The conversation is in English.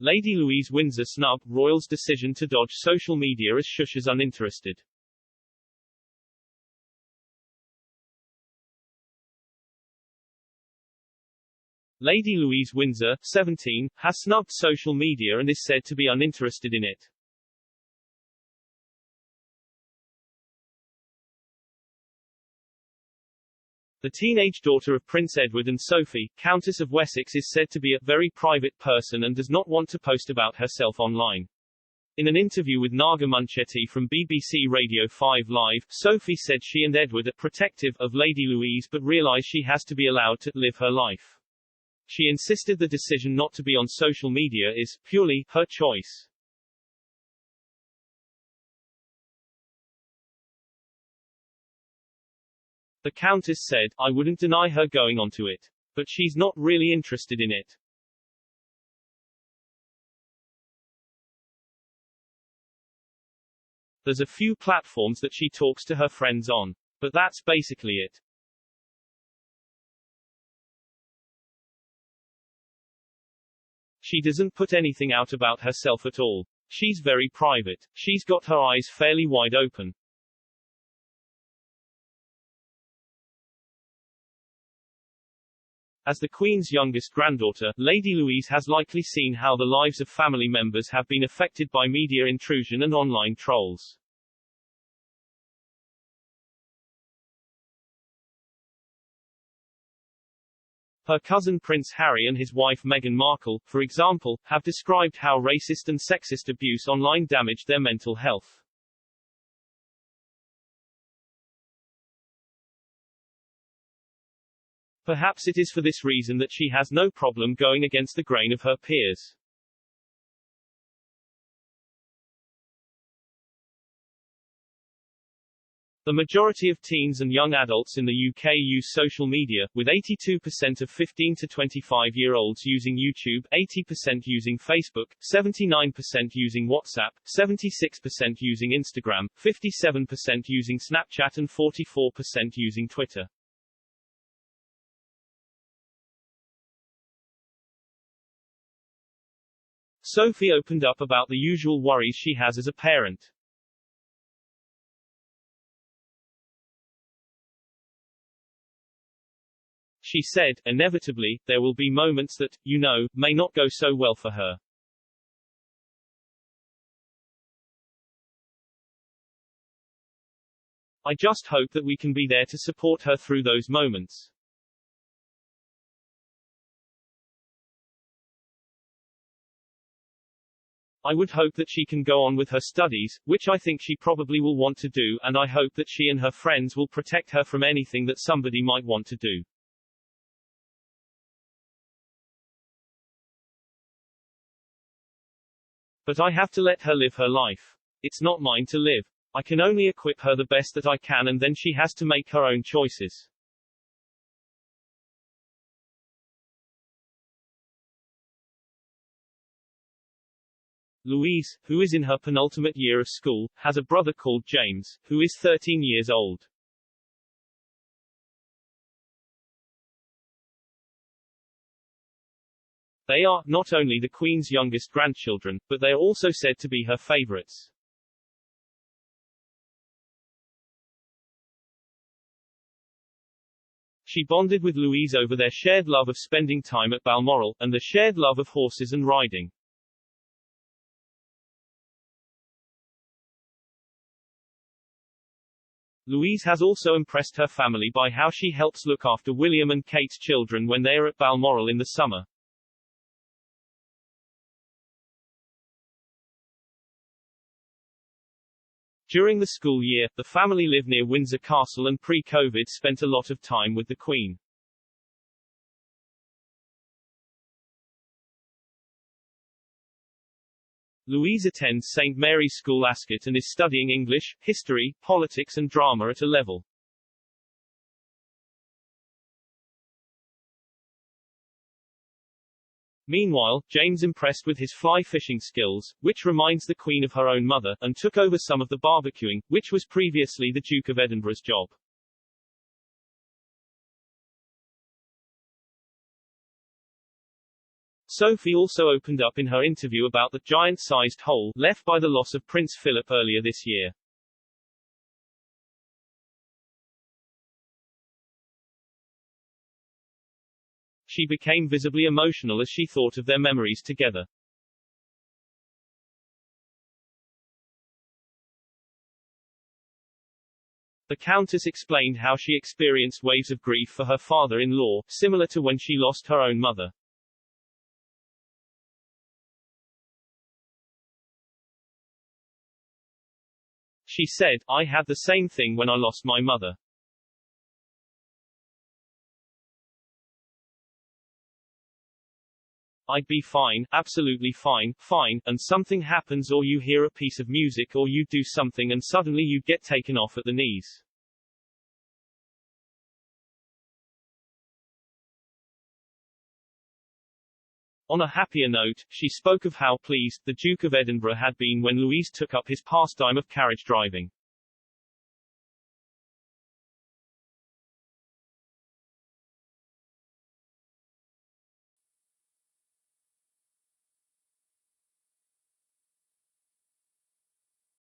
Lady Louise Windsor snub, royals' decision to dodge social media as shush as uninterested. Lady Louise Windsor, 17, has snubbed social media and is said to be uninterested in it. The teenage daughter of Prince Edward and Sophie, Countess of Wessex, is said to be a very private person and does not want to post about herself online. In an interview with Naga Munchetti from BBC Radio 5 Live, Sophie said she and Edward are protective of Lady Louise but realise she has to be allowed to live her life. She insisted the decision not to be on social media is purely her choice. The Countess said, "I wouldn't deny her going onto it. But she's not really interested in it. There's a few platforms that she talks to her friends on. But that's basically it." She doesn't put anything out about herself at all. She's very private. She's got her eyes fairly wide open. As the Queen's youngest granddaughter, Lady Louise has likely seen how the lives of family members have been affected by media intrusion and online trolls. Her cousin Prince Harry and his wife Meghan Markle, for example, have described how racist and sexist abuse online damaged their mental health. Perhaps it is for this reason that she has no problem going against the grain of her peers. The majority of teens and young adults in the UK use social media, with 82% of 15 to 25-year-olds using YouTube, 80% using Facebook, 79% using WhatsApp, 76% using Instagram, 57% using Snapchat and 44% using Twitter. Sophie opened up about the usual worries she has as a parent. She said, "Inevitably, there will be moments that, may not go so well for her. I just hope that we can be there to support her through those moments. I would hope that she can go on with her studies, which I think she probably will want to do, and I hope that she and her friends will protect her from anything that somebody might want to do. But I have to let her live her life. It's not mine to live. I can only equip her the best that I can and then she has to make her own choices." Louise, who is in her penultimate year of school, has a brother called James, who is 13 years old. They are, not only the Queen's youngest grandchildren, but they are also said to be her favourites. She bonded with Louise over their shared love of spending time at Balmoral, and the shared love of horses and riding. Louise has also impressed her family by how she helps look after William and Kate's children when they are at Balmoral in the summer. During the school year, the family live near Windsor Castle and pre-COVID spent a lot of time with the Queen. Louise attends St Mary's School Ascot and is studying English, history, politics and drama at A-level. Meanwhile, James impressed with his fly fishing skills, which reminds the Queen of her own mother, and took over some of the barbecuing, which was previously the Duke of Edinburgh's job. Sophie also opened up in her interview about the giant-sized hole left by the loss of Prince Philip earlier this year. She became visibly emotional as she thought of their memories together. The Countess explained how she experienced waves of grief for her father-in-law, similar to when she lost her own mother. She said, "I had the same thing when I lost my mother. I'd be fine, absolutely fine, and something happens or you hear a piece of music or you do something and suddenly you get taken off at the knees." On a happier note, she spoke of how pleased the Duke of Edinburgh had been when Louise took up his pastime of carriage driving.